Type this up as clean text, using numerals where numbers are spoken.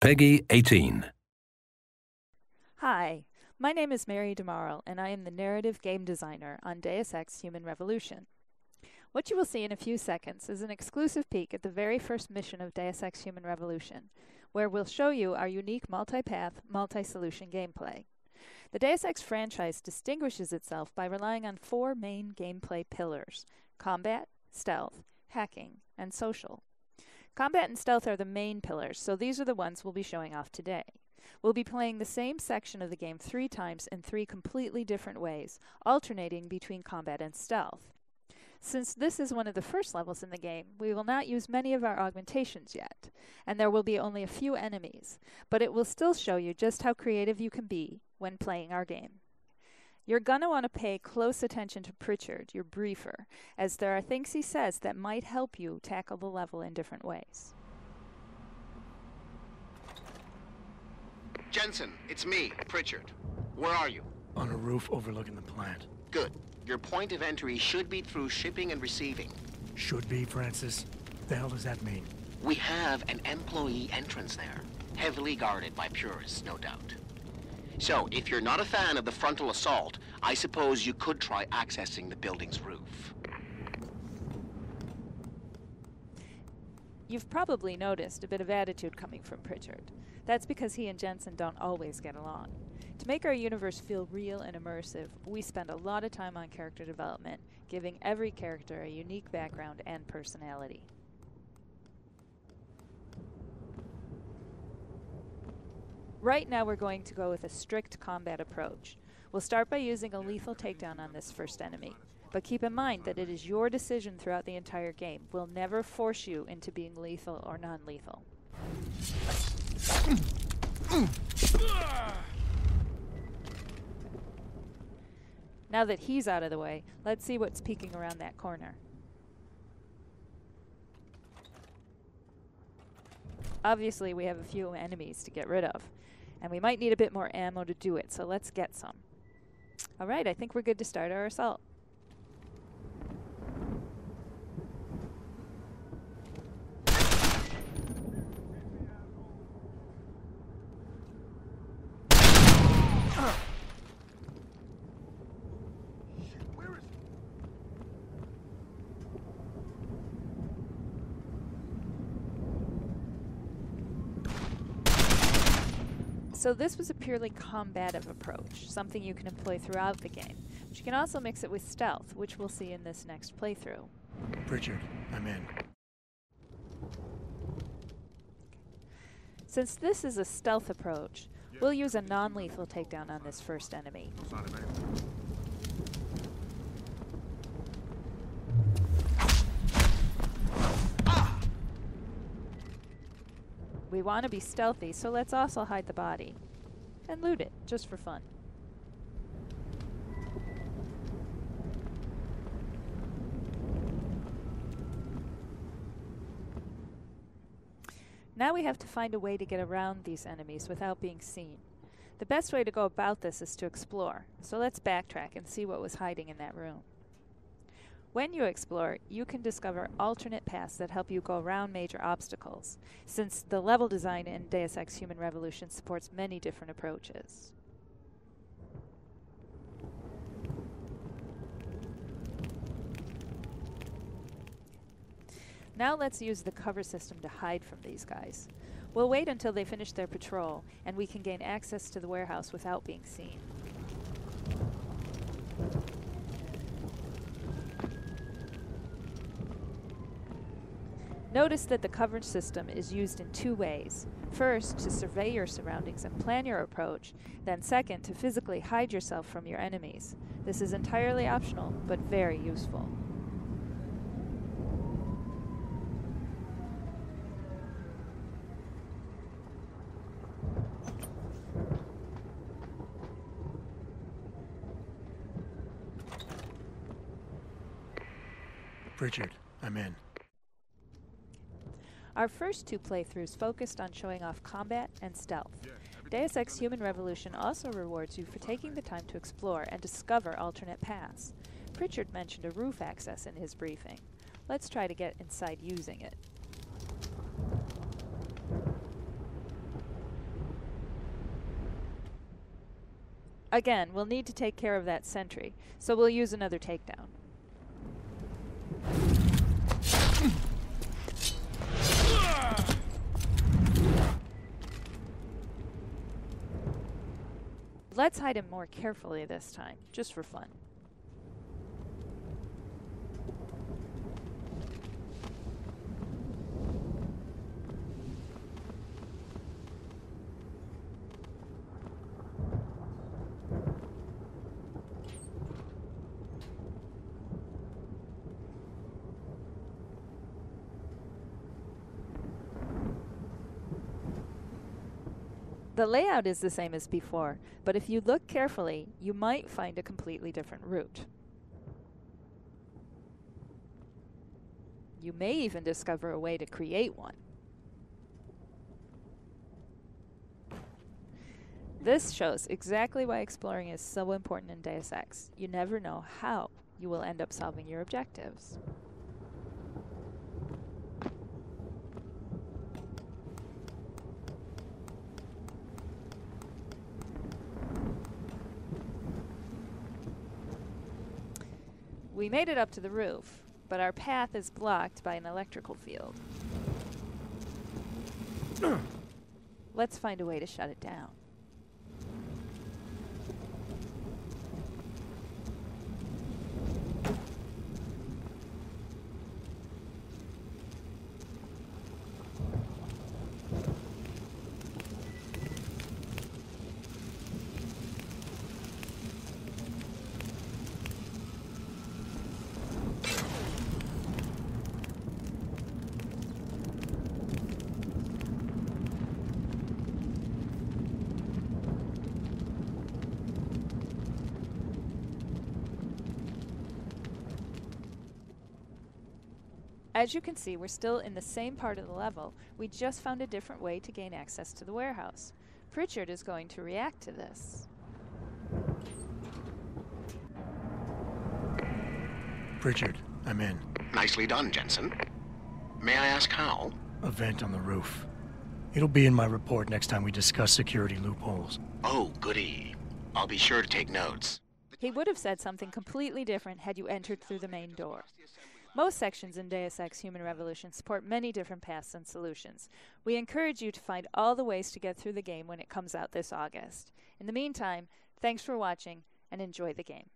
Peggy 18. Hi, my name is Mary DeMarle, and I am the narrative game designer on Deus Ex Human Revolution. What you will see in a few seconds is an exclusive peek at the very first mission of Deus Ex Human Revolution, where we'll show you our unique multi-path, multi-solution gameplay. The Deus Ex franchise distinguishes itself by relying on four main gameplay pillars: combat, stealth, hacking, and social. Combat and stealth are the main pillars, so these are the ones we'll be showing off today. We'll be playing the same section of the game 3 times in 3 completely different ways, alternating between combat and stealth. Since this is one of the first levels in the game, we will not use many of our augmentations yet, and there will be only a few enemies, but it will still show you just how creative you can be when playing our game. You're going to want to pay close attention to Pritchard, your briefer, as there are things he says that might help you tackle the level in different ways. Jensen, it's me, Pritchard. Where are you? On a roof overlooking the plant. Good. Your point of entry should be through shipping and receiving. Should be, Francis. The hell does that mean? We have an employee entrance there, heavily guarded by purists, no doubt. So, if you're not a fan of the frontal assault, I suppose you could try accessing the building's roof. You've probably noticed a bit of attitude coming from Pritchard. That's because he and Jensen don't always get along. To make our universe feel real and immersive, we spend a lot of time on character development, giving every character a unique background and personality. Right now we're going to go with a strict combat approach. We'll start by using a lethal takedown on this first enemy. But keep in mind that it is your decision throughout the entire game. We'll never force you into being lethal or non-lethal. Now that he's out of the way, let's see what's peeking around that corner. Obviously, we have a few enemies to get rid of, and we might need a bit more ammo to do it, so let's get some. Alright, I think we're good to start our assault. So this was a purely combative approach, something you can employ throughout the game. But you can also mix it with stealth, which we'll see in this next playthrough. Pritchard, I'm in. Since this is a stealth approach, we'll use a non-lethal takedown on this first enemy. We want to be stealthy, so let's also hide the body. And loot it, just for fun. Now we have to find a way to get around these enemies without being seen. The best way to go about this is to explore, so let's backtrack and see what was hiding in that room. When you explore, you can discover alternate paths that help you go around major obstacles, since the level design in Deus Ex Human Revolution supports many different approaches. Now let's use the cover system to hide from these guys. We'll wait until they finish their patrol, and we can gain access to the warehouse without being seen. Notice that the coverage system is used in 2 ways. First, to survey your surroundings and plan your approach, then second, to physically hide yourself from your enemies. This is entirely optional, but very useful. Pritchard, I'm in. Our first 2 playthroughs focused on showing off combat and stealth. Deus Ex Human Revolution also rewards you for taking the time to explore and discover alternate paths. Pritchard mentioned a roof access in his briefing. Let's try to get inside using it. Again, we'll need to take care of that sentry, so we'll use another takedown. Let's hide him more carefully this time, just for fun. The layout is the same as before, but if you look carefully, you might find a completely different route. You may even discover a way to create one. This shows exactly why exploring is so important in Deus Ex. You never know how you will end up solving your objectives. We made it up to the roof, but our path is blocked by an electrical field. Let's find a way to shut it down. As you can see, we're still in the same part of the level. We just found a different way to gain access to the warehouse. Pritchard is going to react to this. Pritchard, I'm in. Nicely done, Jensen. May I ask how? A vent on the roof. It'll be in my report next time we discuss security loopholes. Oh, goody. I'll be sure to take notes. He would have said something completely different had you entered through the main door. Most sections in Deus Ex Human Revolution support many different paths and solutions. We encourage you to find all the ways to get through the game when it comes out this August. In the meantime, thanks for watching and enjoy the game.